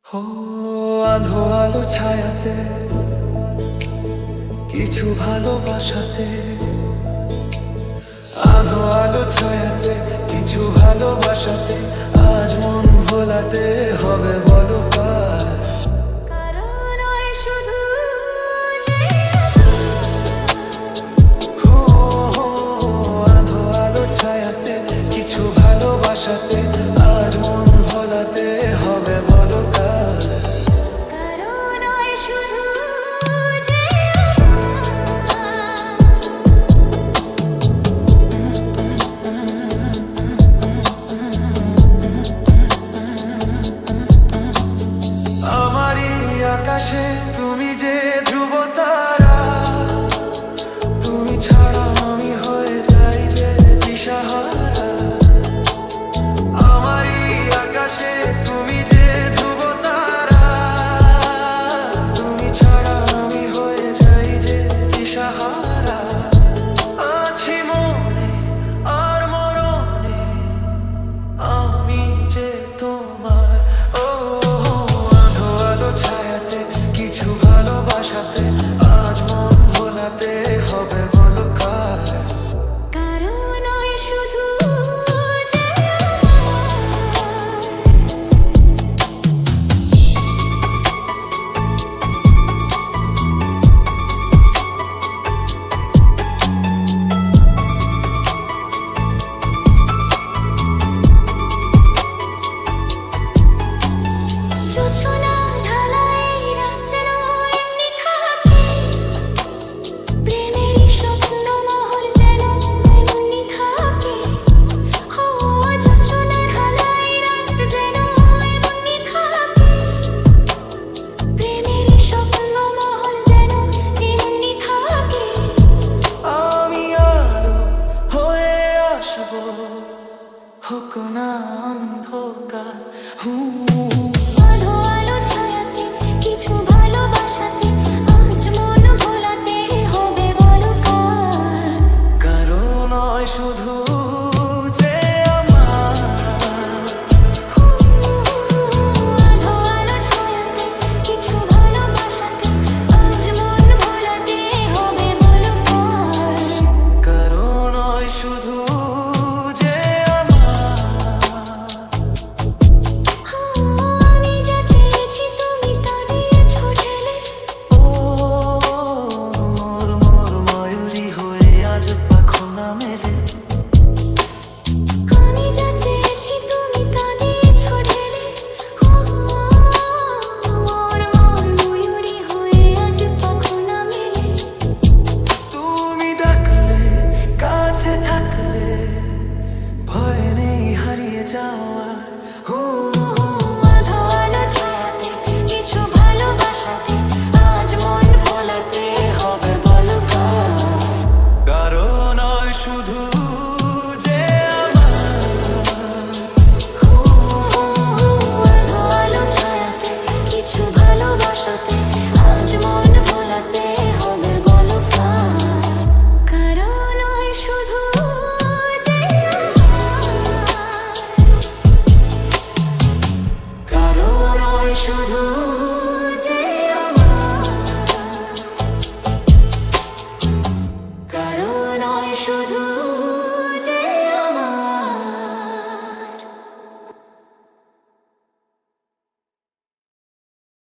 ও আধো আলো ছায়াতে কিছু ভালোবাসাতে, আধো আলো ছায়াতে কিছু ভালোবাসাতে আজ মন ভোলাতে হবে বলো কার। আধো আলো ছায়াতে কিছু ভালোবাসাতে আজ মন ভোলাতে হবে বলো কার। আমারই আকাশে তুমি যে ধ্রুব তারা, তুমি ছাড়া আমি হয়ে যাই যে দিশাহারা। আমারই আকাশে তুমি যে ধ্রুব তারা, তুমি ছাড়া আমি হয়ে যাই যে দিশাহারা। আছি মনে আর মরণে আমি যে তোমার। ও আধো আলো ছায়াতে কিছু ভালোবাসাতে আজ মন ভোলাতে হবে বলো কার। হোক না অন্ধকার, আধো আলো ছায়াতে কিছু ভালোবাসাতে আজ মন ভোলাতে হবে বলো কার। কারো নয় শুধু যে আমার। আধো আলো ছায়াতে কিছু ভালোবাসাতে আজ মন ভোলাতে হবে বলো কার। কারো নয় শুধু আমি যা চেয়েছি তুমি তা দিয়েছো ঢেলে। মোর মোর ময়ূরী হয়ে আজ পাখনা মেলে। আমি যা চেয়েছি তুমি তা দিয়েছো ঢেলে। মোর মোর ময়ূরী হয়ে আজ পাখনা মেলে। তুমি ডাকলে কাছে থাকলে ভয় নেই হারিয়ে যাওয়ার। আধো আলো ছায়াতে কিছু ভালোবাসাতে আজ মন ভোলাতে হবে বলো কার। কারো নয় শুধু যে আমার। আধো আলো ছায়াতে কিছু ভালোবাসাতে আজ মন ভোলাতে হবে বলো কার। কারো নয় শুধু যে আমার। কারো নয় শুধু